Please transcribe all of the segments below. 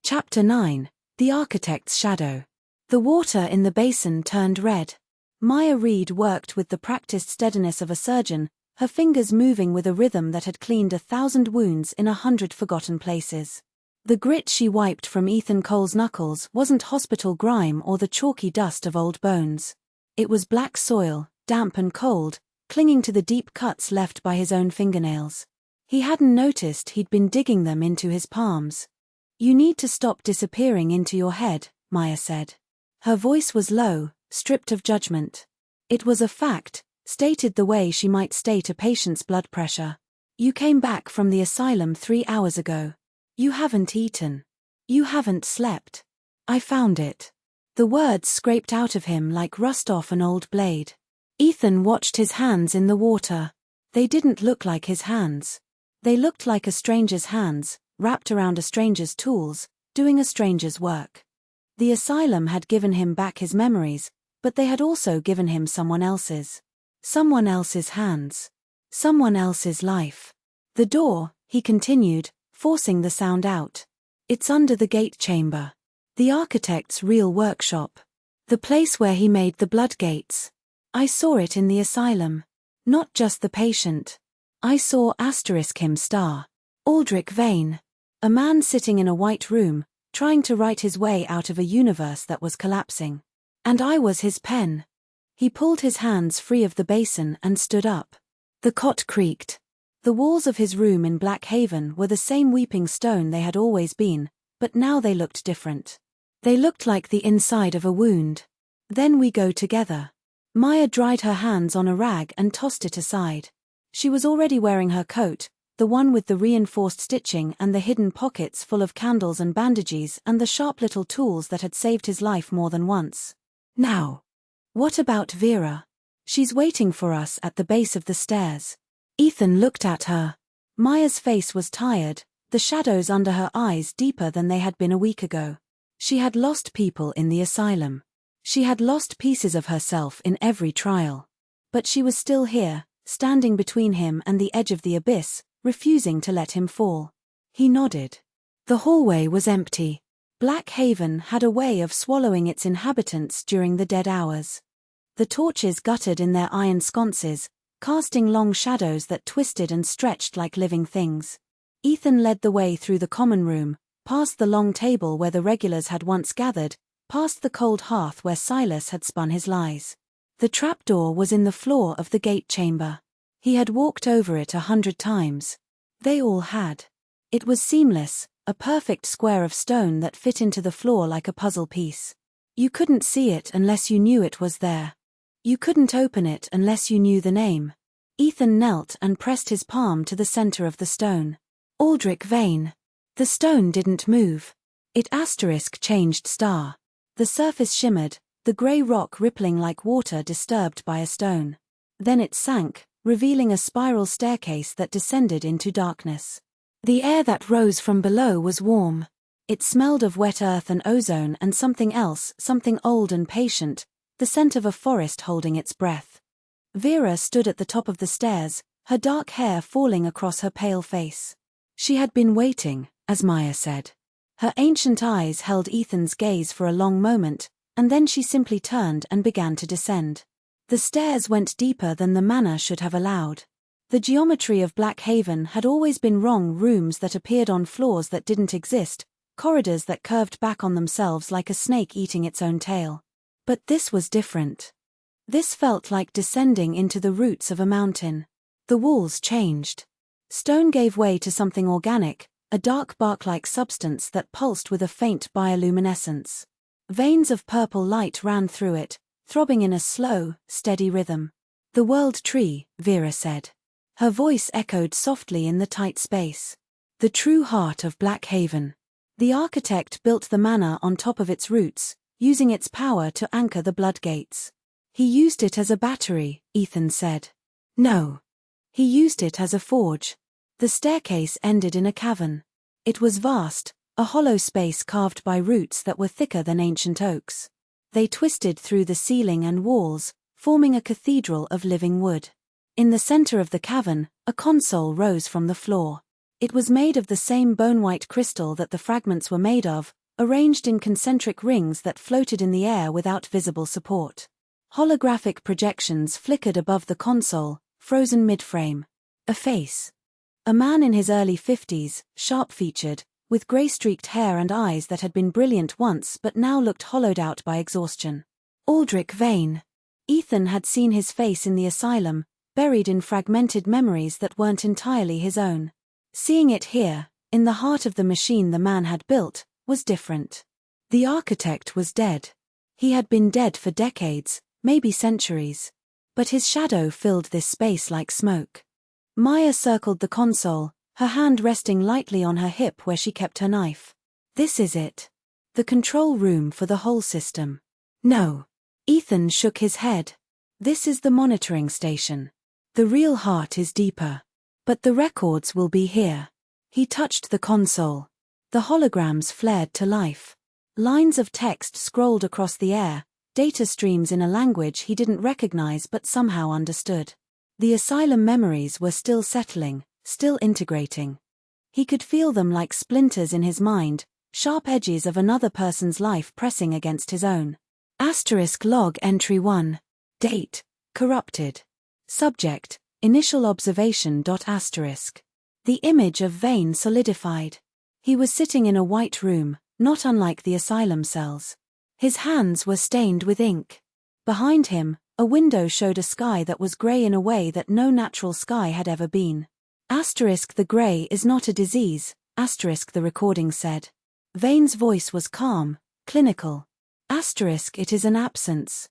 Chapter 9. The Architect's Shadow. The water in the basin turned red. Maya Reed worked with the practiced steadiness of a surgeon, her fingers moving with a rhythm that had cleaned 1,000 wounds in 100 forgotten places. The grit she wiped from Ethan Cole's knuckles wasn't hospital grime or the chalky dust of old bones. It was black soil, damp and cold, clinging to the deep cuts left by his own fingernails. He hadn't noticed he'd been digging them into his palms. "You need to stop disappearing into your head," Maya said. Her voice was low, stripped of judgment. It was a fact, stated the way she might state a patient's blood pressure. "You came back from the asylum 3 hours ago. You haven't eaten. You haven't slept. I found it." The words scraped out of him like rust off an old blade. Ethan watched his hands in the water. They didn't look like his hands. They looked like a stranger's hands, wrapped around a stranger's tools, doing a stranger's work. The asylum had given him back his memories, but they had also given him someone else's. Someone else's hands. Someone else's life. "The door," he continued, forcing the sound out. "It's under the gate chamber. The architect's real workshop. The place where he made the blood gates. I saw it in the asylum. Not just the patient. I saw him star. Aldric Vane. A man sitting in a white room, trying to write his way out of a universe that was collapsing. And I was his pen." He pulled his hands free of the basin and stood up. The cot creaked. The walls of his room in Black Haven were the same weeping stone they had always been, but now they looked different. They looked like the inside of a wound. "Then we go together." Maya dried her hands on a rag and tossed it aside. She was already wearing her coat, the one with the reinforced stitching and the hidden pockets full of candles and bandages and the sharp little tools that had saved his life more than once. "Now. What about Vera? She's waiting for us at the base of the stairs." Ethan looked at her. Maya's face was tired, the shadows under her eyes deeper than they had been a week ago. She had lost people in the asylum. She had lost pieces of herself in every trial. But she was still here, standing between him and the edge of the abyss, refusing to let him fall. He nodded. The hallway was empty. Black Haven had a way of swallowing its inhabitants during the dead hours. The torches guttered in their iron sconces, casting long shadows that twisted and stretched like living things. Ethan led the way through the common room, past the long table where the regulars had once gathered, past the cold hearth where Silas had spun his lies. The trapdoor was in the floor of the gate chamber. He had walked over it 100 times. They all had. It was seamless, a perfect square of stone that fit into the floor like a puzzle piece. You couldn't see it unless you knew it was there. You couldn't open it unless you knew the name. Ethan knelt and pressed his palm to the center of the stone. Aldric Vane. The stone didn't move. It changed star. The surface shimmered, the grey rock rippling like water disturbed by a stone. Then it sank, revealing a spiral staircase that descended into darkness. The air that rose from below was warm. It smelled of wet earth and ozone and something else, something old and patient, the scent of a forest holding its breath. Vera stood at the top of the stairs, her dark hair falling across her pale face. She had been waiting, as Maya said. Her ancient eyes held Ethan's gaze for a long moment, and then she simply turned and began to descend. The stairs went deeper than the manor should have allowed. The geometry of Black Haven had always been wrong, rooms that appeared on floors that didn't exist, corridors that curved back on themselves like a snake eating its own tail. But this was different. This felt like descending into the roots of a mountain. The walls changed. Stone gave way to something organic, a dark bark-like substance that pulsed with a faint bioluminescence. Veins of purple light ran through it, throbbing in a slow, steady rhythm. "The World Tree," Vera said. Her voice echoed softly in the tight space. "The true heart of Black Haven." The architect built the manor on top of its roots, using its power to anchor the blood gates. "He used it as a battery," Ethan said. "No. He used it as a forge." The staircase ended in a cavern. It was vast, a hollow space carved by roots that were thicker than ancient oaks. They twisted through the ceiling and walls, forming a cathedral of living wood. In the center of the cavern, a console rose from the floor. It was made of the same bone-white crystal that the fragments were made of, arranged in concentric rings that floated in the air without visible support. Holographic projections flickered above the console, frozen mid-frame. A face. A man in his early 50s, sharp-featured, with grey-streaked hair and eyes that had been brilliant once but now looked hollowed out by exhaustion. Aldric Vane. Ethan had seen his face in the asylum, buried in fragmented memories that weren't entirely his own. Seeing it here, in the heart of the machine the man had built, was different. The architect was dead. He had been dead for decades, maybe centuries. But his shadow filled this space like smoke. Maya circled the console, her hand resting lightly on her hip where she kept her knife. This is it. The control room for the whole system. No. Ethan shook his head. This is the monitoring station. The real heart is deeper. But the records will be here. He touched the console. The holograms flared to life. Lines of text scrolled across the air, data streams in a language he didn't recognize but somehow understood. The asylum memories were still settling, still integrating. He could feel them like splinters in his mind, sharp edges of another person's life pressing against his own. *log entry 1. Date. Corrupted. Subject. Initial observation. The image of Vane solidified. He was sitting in a white room, not unlike the asylum cells. His hands were stained with ink. Behind him, a window showed a sky that was grey in a way that no natural sky had ever been. The grey is not a disease, the recording said. Vane's voice was calm, clinical. It is an absence.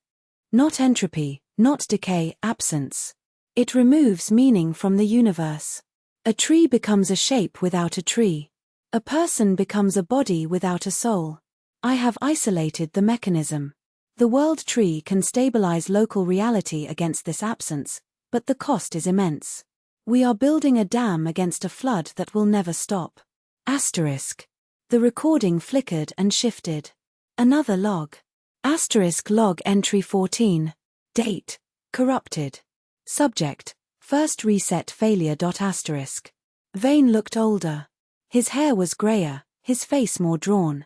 Not entropy, not decay, absence. It removes meaning from the universe. A tree becomes a shape without a tree. A person becomes a body without a soul. I have isolated the mechanism. The world tree can stabilize local reality against this absence, but the cost is immense. We are building a dam against a flood that will never stop. The recording flickered and shifted. Another log. Log entry 14. Date. Corrupted. Subject. First reset failure. Vane looked older. His hair was grayer, his face more drawn.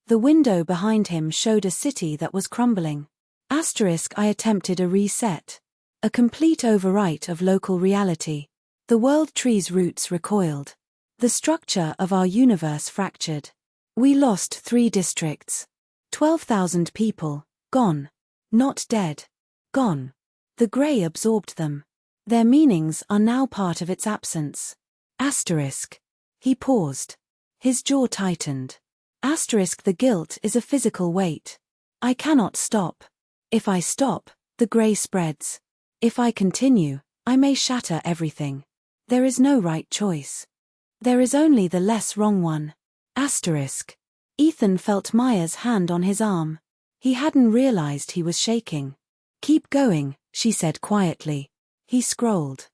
The window behind him showed a city that was crumbling. I attempted a reset. A complete overwrite of local reality. The world tree's roots recoiled. The structure of our universe fractured. We lost 3 districts. 12,000 people, gone. Not dead. Gone. The grey absorbed them. Their meanings are now part of its absence. He paused. His jaw tightened. The guilt is a physical weight. I cannot stop. If I stop, the grey spreads. If I continue, I may shatter everything. There is no right choice. There is only the less wrong one. Ethan felt Maya's hand on his arm. He hadn't realized he was shaking. Keep going, she said quietly. He scrolled.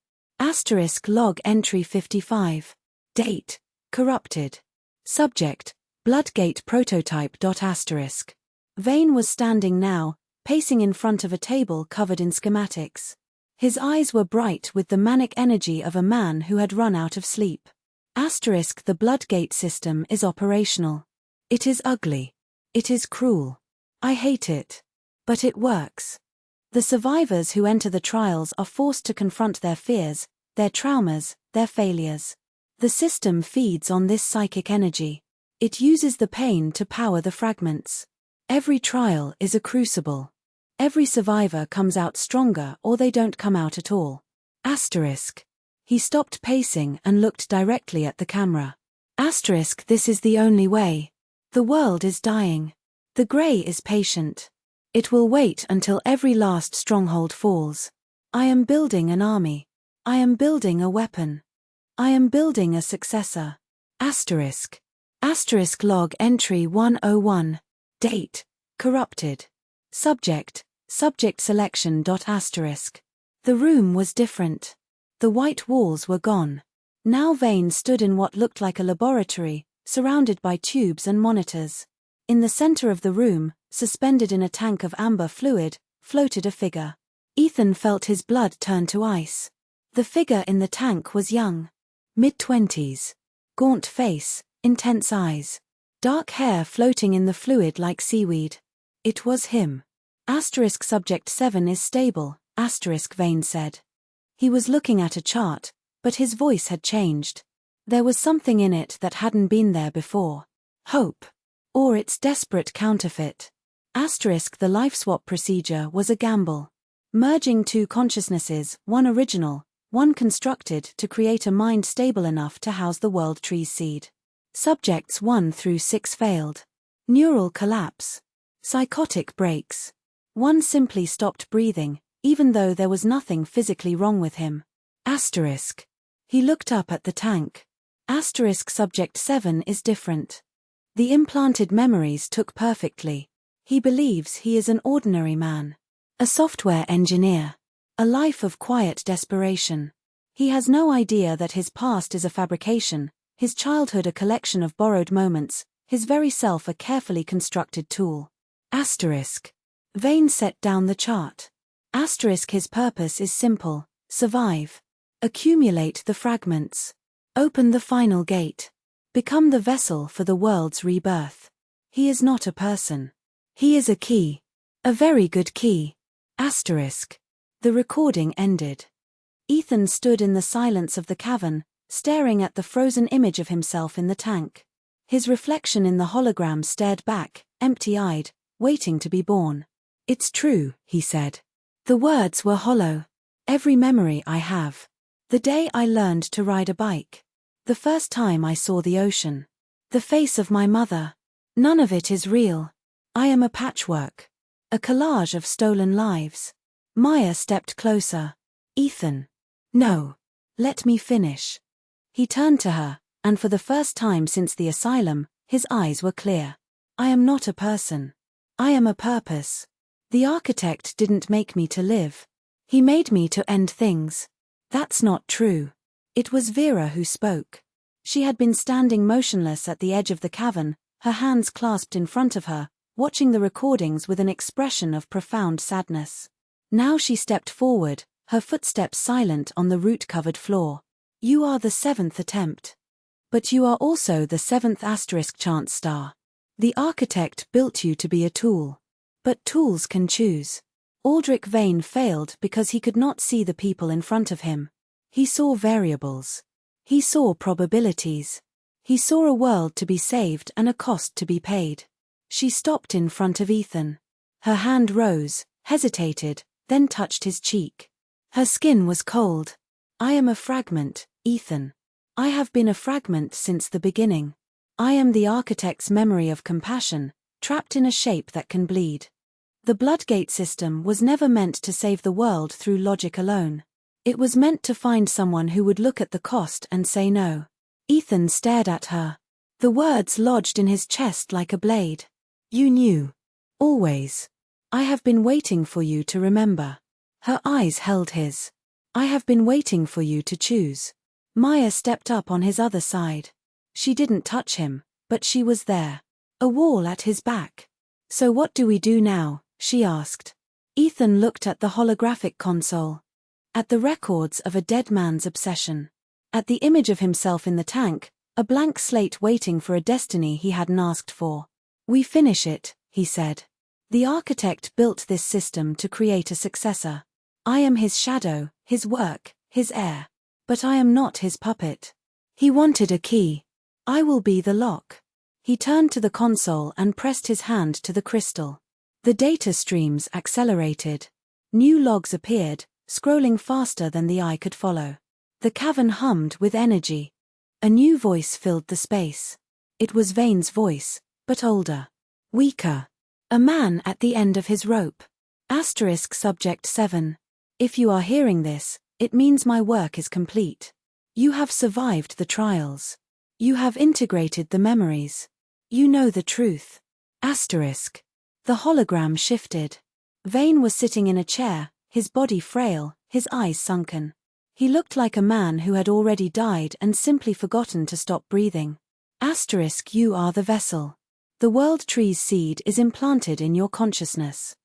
Log entry 55. Date. Corrupted. Subject. Bloodgate prototype. Vane was standing now, pacing in front of a table covered in schematics. His eyes were bright with the manic energy of a man who had run out of sleep. The Bloodgate system is operational. It is ugly. It is cruel. I hate it. But it works. The survivors who enter the trials are forced to confront their fears, their traumas, their failures. The system feeds on this psychic energy. It uses the pain to power the fragments. Every trial is a crucible. Every survivor comes out stronger or they don't come out at all. He stopped pacing and looked directly at the camera. This is the only way. The world is dying. The grey is patient. It will wait until every last stronghold falls. I am building an army. I am building a weapon. I am building a successor. Log entry 101. Date. Corrupted. Subject selection. The room was different. The white walls were gone. Now Vane stood in what looked like a laboratory, surrounded by tubes and monitors. In the center of the room, suspended in a tank of amber fluid, floated a figure. Ethan felt his blood turn to ice. The figure in the tank was young. Mid-20s. Gaunt face, intense eyes. Dark hair floating in the fluid like seaweed. It was him. Subject 7 is stable, Vane said. He was looking at a chart, but his voice had changed. There was something in it that hadn't been there before. Hope. Or its desperate counterfeit. The life swap procedure was a gamble. Merging two consciousnesses, one original, one constructed to create a mind stable enough to house the world tree's seed. Subjects 1 through 6 failed. Neural collapse. Psychotic breaks. One simply stopped breathing, even though there was nothing physically wrong with him. He looked up at the tank. Subject 7 is different. The implanted memories took perfectly. He believes he is an ordinary man. A software engineer. A life of quiet desperation. He has no idea that his past is a fabrication, his childhood a collection of borrowed moments, his very self a carefully constructed tool. Vane set down the chart. His purpose is simple: survive. Accumulate the fragments. Open the final gate. Become the vessel for the world's rebirth. He is not a person. He is a key. A very good key. The recording ended. Ethan stood in the silence of the cavern, staring at the frozen image of himself in the tank. His reflection in the hologram stared back, empty-eyed, waiting to be born. "It's true," he said. The words were hollow. "Every memory I have. The day I learned to ride a bike. The first time I saw the ocean. The face of my mother. None of it is real. I am a patchwork. A collage of stolen lives." Maya stepped closer. "Ethan. No. Let me finish." He turned to her, and for the first time since the asylum, his eyes were clear. "I am not a person. I am a purpose. The architect didn't make me to live. He made me to end things." "That's not true." It was Vera who spoke. She had been standing motionless at the edge of the cavern, her hands clasped in front of her, watching the recordings with an expression of profound sadness. Now she stepped forward, her footsteps silent on the root-covered floor. "You are the 7th attempt. But you are also the 7th chance star. The architect built you to be a tool. But tools can choose." Aldric Vane failed because he could not see the people in front of him. He saw variables. He saw probabilities. He saw a world to be saved and a cost to be paid. She stopped in front of Ethan. Her hand rose, hesitated, then touched his cheek. Her skin was cold. "I am a fragment, Ethan. I have been a fragment since the beginning. I am the architect's memory of compassion, trapped in a shape that can bleed. The Bloodgate system was never meant to save the world through logic alone. It was meant to find someone who would look at the cost and say no." Ethan stared at her. The words lodged in his chest like a blade. "You knew. Always. I have been waiting for you to remember." Her eyes held his. "I have been waiting for you to choose." Maya stepped up on his other side. She didn't touch him, but she was there. A wall at his back. "So what do we do now?" she asked. Ethan looked at the holographic console. At the records of a dead man's obsession. At the image of himself in the tank, a blank slate waiting for a destiny he hadn't asked for. "We finish it," he said. "The architect built this system to create a successor. I am his shadow, his work, his heir. But I am not his puppet. He wanted a key. I will be the lock." He turned to the console and pressed his hand to the crystal. The data streams accelerated. New logs appeared, scrolling faster than the eye could follow. The cavern hummed with energy. A new voice filled the space. It was Vane's voice, but older. Weaker. A man at the end of his rope. Subject 7. "If you are hearing this, it means my work is complete. You have survived the trials. You have integrated the memories. You know the truth." The hologram shifted. Vane was sitting in a chair, his body frail, his eyes sunken. He looked like a man who had already died and simply forgotten to stop breathing. "You are the vessel. The world tree's seed is implanted in your consciousness.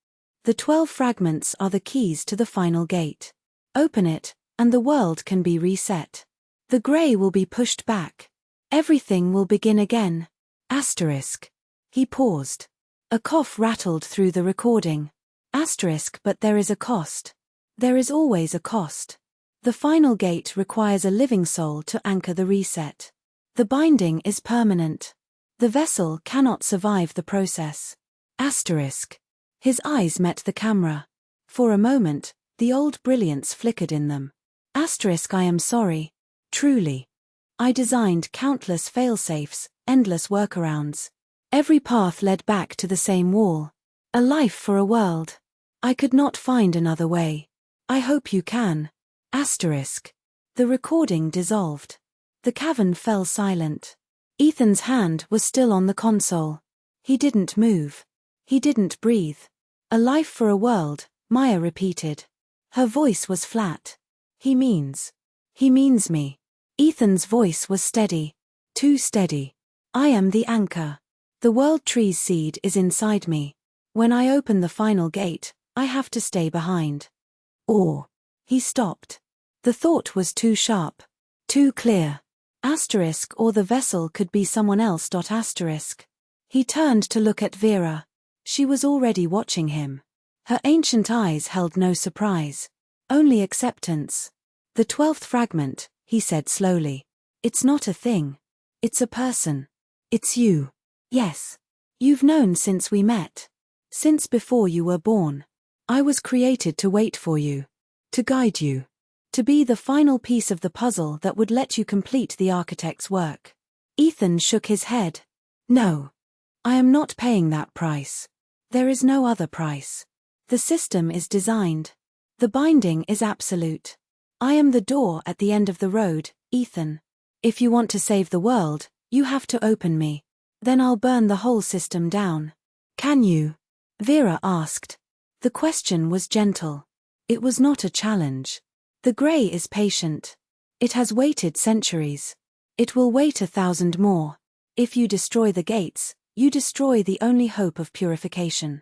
The 12 fragments are the keys to the final gate. Open it, and the world can be reset. The gray will be pushed back. Everything will begin again. Asterisk. He paused. A cough rattled through the recording. Asterisk, but there is a cost. There is always a cost. The final gate requires a living soul to anchor the reset. The binding is permanent. The vessel cannot survive the process. Asterisk. His eyes met the camera. For a moment, the old brilliance flickered in them. Asterisk, I am sorry. Truly. I designed countless failsafes, endless workarounds. Every path led back to the same wall. A life for a world. I could not find another way. I hope you can. Asterisk. The recording dissolved. The cavern fell silent. Ethan's hand was still on the console. He didn't move. He didn't breathe. A life for a world, Maya repeated. Her voice was flat. He means me. Ethan's voice was steady. Too steady. I am the anchor. The world tree's seed is inside me. When I open the final gate, I have to stay behind. Or. He stopped. The thought was too sharp. Too clear. Asterisk, or the vessel could be someone else. Asterisk. He turned to look at Vera. She was already watching him. Her ancient eyes held no surprise. Only acceptance. The 12th fragment, he said slowly. It's not a thing. It's a person. It's you. Yes. You've known since we met. Since before you were born. I was created to wait for you. To guide you. To be the final piece of the puzzle that would let you complete the architect's work. Ethan shook his head. No. I am not paying that price. There is no other price. The system is designed. The binding is absolute. I am the door at the end of the road, Ethan. If you want to save the world, you have to open me. Then I'll burn the whole system down. Can you? Vera asked. The question was gentle. It was not a challenge. The grey is patient. It has waited centuries. It will wait 1,000 more. If you destroy the gates, you destroy the only hope of purification.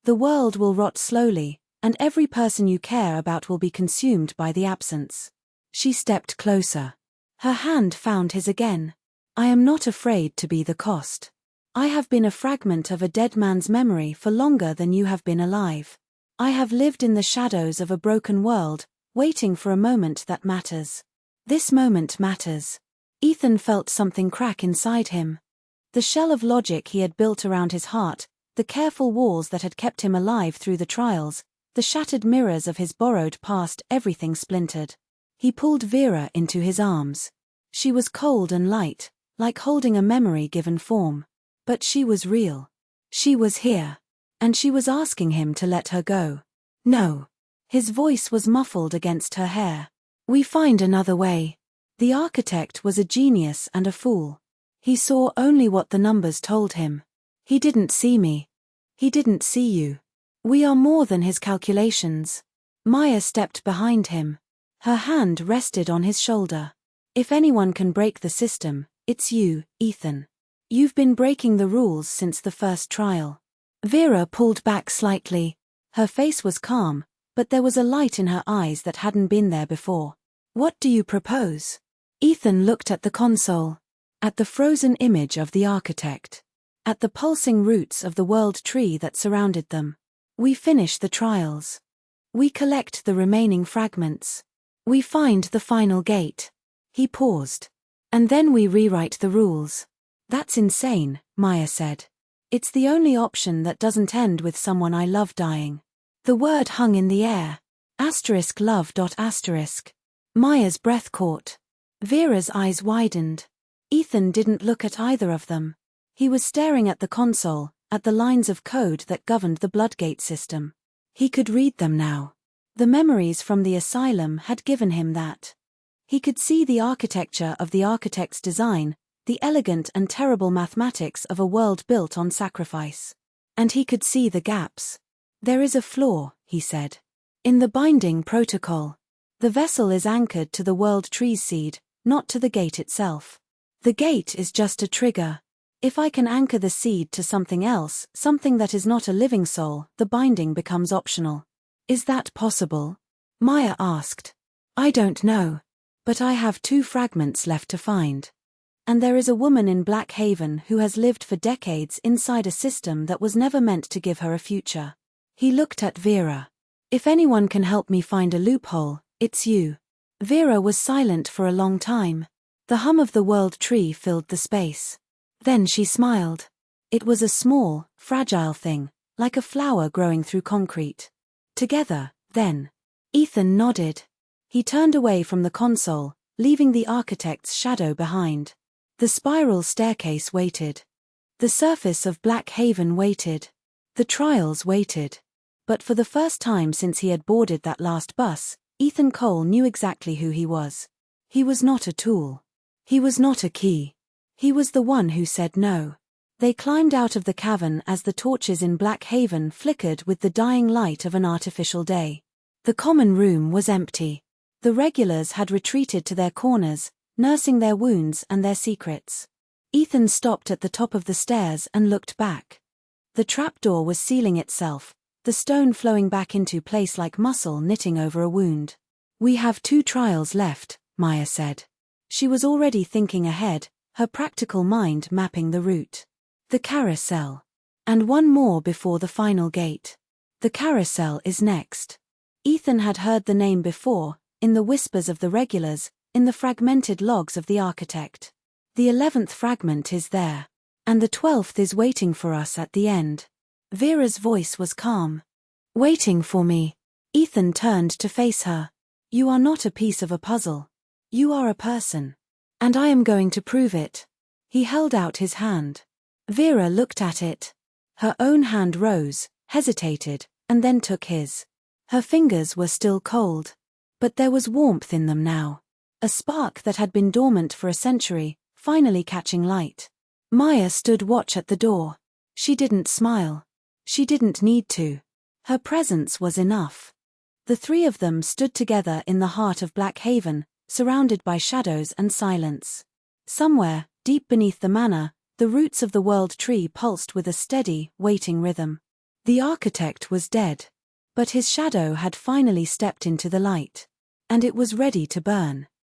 The world will rot slowly, and every person you care about will be consumed by the absence. She stepped closer. Her hand found his again. I am not afraid to be the cost. I have been a fragment of a dead man's memory for longer than you have been alive. I have lived in the shadows of a broken world, waiting for a moment that matters. This moment matters. Ethan felt something crack inside him. The shell of logic he had built around his heart, the careful walls that had kept him alive through the trials, the shattered mirrors of his borrowed past, everything splintered. He pulled Vera into his arms. She was cold and light, like holding a memory given form. But she was real. She was here. And she was asking him to let her go. No. His voice was muffled against her hair. We find another way. The architect was a genius and a fool. He saw only what the numbers told him. He didn't see me. He didn't see you. We are more than his calculations. Maya stepped behind him. Her hand rested on his shoulder. If anyone can break the system, it's you, Ethan. You've been breaking the rules since the first trial. Vera pulled back slightly. Her face was calm, but there was a light in her eyes that hadn't been there before. What do you propose? Ethan looked at the console. At the frozen image of the architect. At the pulsing roots of the world tree that surrounded them. We finish the trials. We collect the remaining fragments. We find the final gate. He paused. And then we rewrite the rules. That's insane, Maya said. It's the only option that doesn't end with someone I love dying. The word hung in the air. Asterisk love. Asterisk. Maya's breath caught. Vera's eyes widened. Ethan didn't look at either of them. He was staring at the console, at the lines of code that governed the Bloodgate system. He could read them now. The memories from the asylum had given him that. He could see the architecture of the architect's design, the elegant and terrible mathematics of a world built on sacrifice. And he could see the gaps. There is a flaw, he said. In the binding protocol. The vessel is anchored to the world tree's seed, not to the gate itself. The gate is just a trigger. If I can anchor the seed to something else, something that is not a living soul, the binding becomes optional. Is that possible? Maya asked. I don't know. But I have 2 fragments left to find. And there is a woman in Black Haven who has lived for decades inside a system that was never meant to give her a future. He looked at Vera. If anyone can help me find a loophole, it's you. Vera was silent for a long time. The hum of the world tree filled the space. Then she smiled. It was a small, fragile thing, like a flower growing through concrete. Together, then. Ethan nodded. He turned away from the console, leaving the architect's shadow behind. The spiral staircase waited. The surface of Black Haven waited. The trials waited. But for the first time since he had boarded that last bus, Ethan Cole knew exactly who he was. He was not a tool. He was not a key. He was the one who said no. They climbed out of the cavern as the torches in Black Haven flickered with the dying light of an artificial day. The common room was empty. The regulars had retreated to their corners, nursing their wounds and their secrets. Ethan stopped at the top of the stairs and looked back. The trapdoor was sealing itself, the stone flowing back into place like muscle knitting over a wound. "We have 2 trials left," Maya said. She was already thinking ahead, her practical mind mapping the route. The carousel. And 1 more before the final gate. The carousel is next. Ethan had heard the name before, in the whispers of the regulars, in the fragmented logs of the architect. The 11th fragment is there. And the 12th is waiting for us at the end. Vera's voice was calm. "Waiting for me." Ethan turned to face her. "You are not a piece of a puzzle. You are a person. And I am going to prove it." He held out his hand. Vera looked at it. Her own hand rose, hesitated, and then took his. Her fingers were still cold. But there was warmth in them now. A spark that had been dormant for a century, finally catching light. Maya stood watch at the door. She didn't smile. She didn't need to. Her presence was enough. The 3 of them stood together in the heart of Black Haven, surrounded by shadows and silence. Somewhere, deep beneath the manor, the roots of the world tree pulsed with a steady, waiting rhythm. The architect was dead. But his shadow had finally stepped into the light. And it was ready to burn.